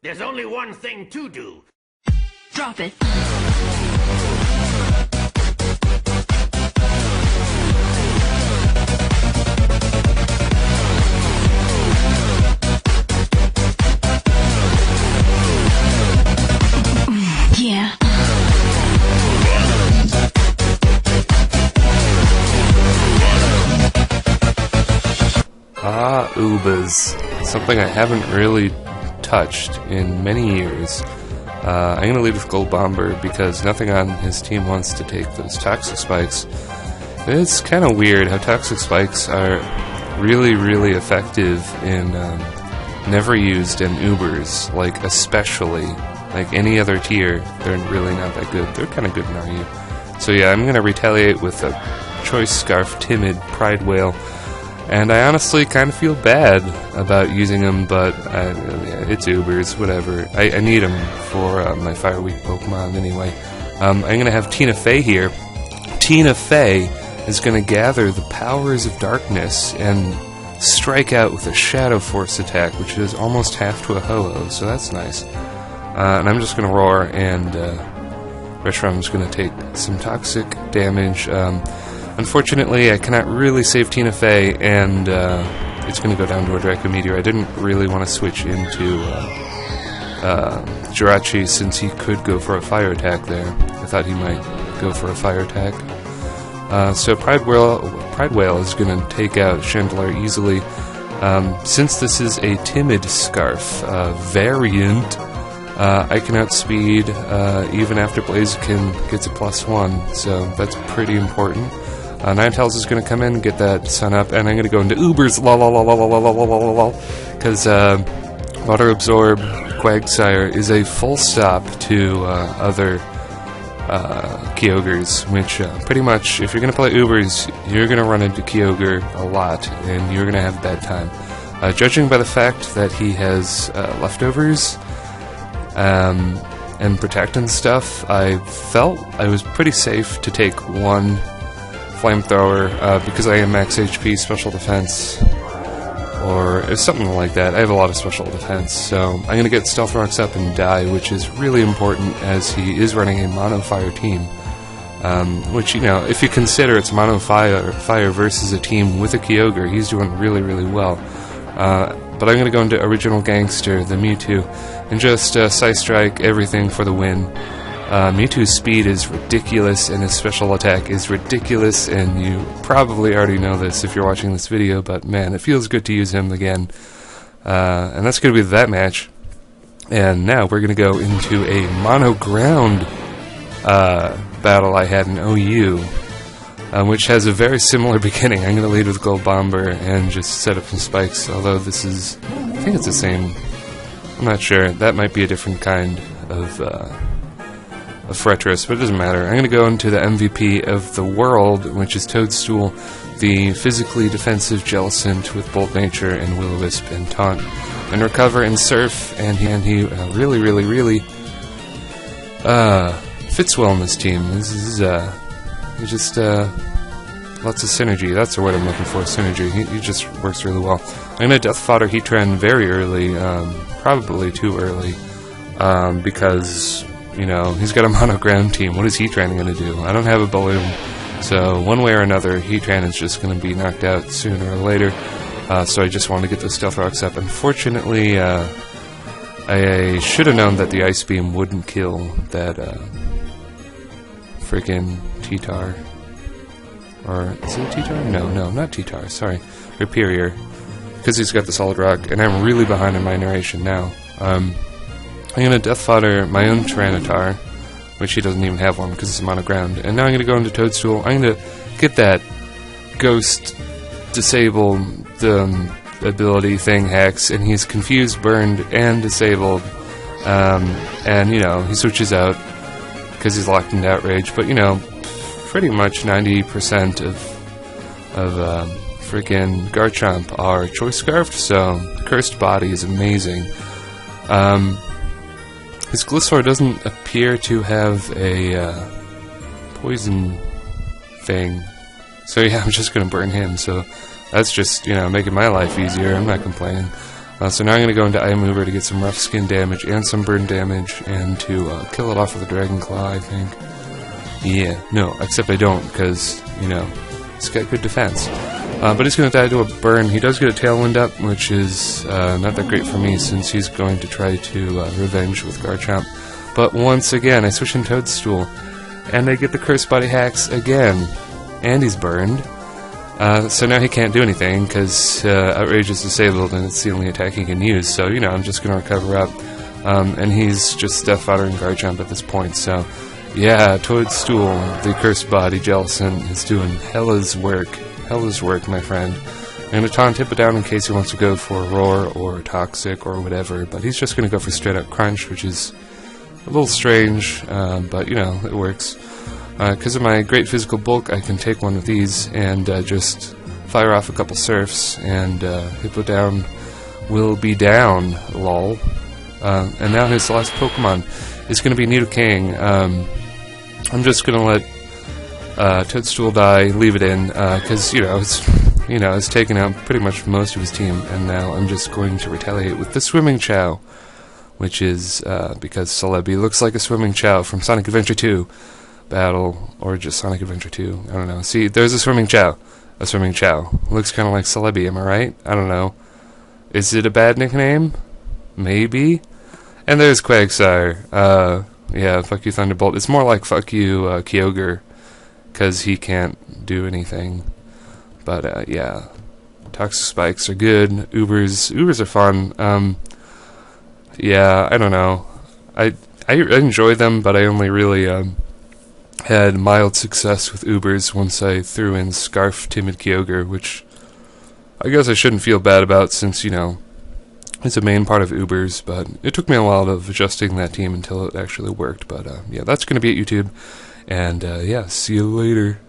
There's only one thing to do. Drop it. Yeah. Ubers. Something I haven't really touched in many years. I'm going to lead with Gold Bomber because nothing on his team wants to take those Toxic Spikes. It's kind of weird how Toxic Spikes are really, really effective in never used in Ubers, like especially. Like any other tier, they're really not that good. They're kind of good in RU. So yeah, I'm going to retaliate with a Choice Scarf, Timid, Pride Whale. And I honestly kind of feel bad about using them, but it's Ubers, whatever. I need them for my Fire Week Pokemon anyway. I'm going to have Tina Fey here. Tina Fey is going to gather the powers of darkness and strike out with a Shadow Force attack, which is almost half to a Ho-Oh, so that's nice. And I'm just going to roar, and Reshiram's going to take some toxic damage. Unfortunately, I cannot really save Tina Fey, and it's going to go down to a Draco Meteor. I didn't really want to switch into Jirachi since he could go for a fire attack there. I thought he might go for a fire attack. So Pride Whale is going to take out Chandelure easily. Since this is a Timid Scarf variant, I can outspeed even after Blaziken gets a +1, so that's pretty important. Ninetales is going to come in, get that Sun Up, and I'm going to go into Ubers, because Water Absorb Quagsire is a full stop to other Kyogres, which pretty much, if you're going to play Ubers, you're going to run into Kyogre a lot, and you're going to have a bad time. Judging by the fact that he has leftovers and Protect and stuff, I felt I was pretty safe to take one Flamethrower because I am max HP, special defense, or something like that. I have a lot of special defense, so I'm going to get Stealth Rocks up and die, which is really important as he is running a Mono Fire team. Which, you know, if you consider it's Mono Fire versus a team with a Kyogre, he's doing really, really well. But I'm going to go into Original Gangster, the Mewtwo, and just Side Strike everything for the win. Mewtwo's speed is ridiculous, and his special attack is ridiculous, and you probably already know this if you're watching this video, but man, it feels good to use him again. And that's going to be that match. And now we're going to go into a Mono Ground battle I had in OU, which has a very similar beginning. I'm going to lead with Gold Bomber and just set up some spikes, although this is, I think it's the same. I'm not sure. That might be a different kind of Fretros, but it doesn't matter. I'm going to go into the MVP of the world, which is Toadstool, the physically defensive Jellicent with Bolt Nature and Will-O-Wisp and Taunt, and Recover and Surf, and he really, really, really fits well in this team. This is just lots of synergy. That's the word I'm looking for, synergy. He just works really well. I'm going to Death Fodder Heatran very early, probably too early, because, you know, he's got a Mono Ground team. What is Heatran going to do? I don't have a balloon, so one way or another, Heatran is just going to be knocked out sooner or later. So I just wanted to get those Stealth Rocks up. Unfortunately, I should have known that the Ice Beam wouldn't kill that freaking T-Tar. Or, is it T-Tar? No, not T-Tar, sorry. Rhyperior. Because he's got the Solid Rock, and I'm really behind in my narration now. I'm going to Death Fodder my own Tyranitar, which he doesn't even have one because it's Mono Ground. And now I'm going to go into Toadstool. I'm going to get that Ghost Disable ability thing Hex, and he's Confused, Burned, and Disabled. And, you know, he switches out because he's locked into Outrage. But, you know, pretty much 90% of freaking Garchomp are Choice Scarfed, so the Cursed Body is amazing. His Gliscor doesn't appear to have a poison thing, so yeah, I'm just gonna burn him, so that's just, you know, making my life easier. I'm not complaining. So now I'm going to go into Item Uber to get some rough skin damage and some burn damage, and to kill it off with a Dragon Claw, I think. Yeah, no, except I don't, because, you know, he's got good defense. But he's going to die to a burn. He does get a Tailwind up, which is not that great for me, since he's going to try to revenge with Garchomp. But once again, I switch in Toadstool, and I get the Curse Body Hacks again, and he's burned. So now he can't do anything, because Outrage is disabled, and it's the only attack he can use, so, you know, I'm just going to recover up. And he's just Death Foddering Garchomp at this point, so, yeah, Toadstool, the Cursed Body Jellicent, is doing hella's work. Hella's work, my friend. I'm going to taunt Tip it down in case he wants to go for Roar, or Toxic, or whatever, but he's just going to go for straight up Crunch, which is a little strange, but, you know, it works. Because of my great physical bulk, I can take one of these and just fire off a couple Surfs, and Hippo Down will be down, lol. And now his last Pokemon is going to be Nidoking. I'm just going to let Toadstool die, leave it in, because, you know, it's taken out pretty much most of his team, and now I'm just going to retaliate with the Swimming Chow, which is because Celebi looks like a Swimming Chow from Sonic Adventure 2 Battle, or just Sonic Adventure 2, I don't know. See, there's a Swimming Chow. A Swimming Chow. Looks kind of like Celebi, am I right? I don't know. Is it a bad nickname? Maybe? And there's Quagsire. Yeah, fuck you Thunderbolt. It's more like fuck you Kyogre, because he can't do anything. But, yeah. Toxic Spikes are good. Ubers are fun. Yeah, I don't know. I enjoy them, but I only really had mild success with Ubers once I threw in Scarf Timid Kyogre, which I guess I shouldn't feel bad about, since, you know, it's a main part of Ubers, but it took me a while of adjusting that team until it actually worked. But yeah, that's going to be at YouTube, and yeah, see you later.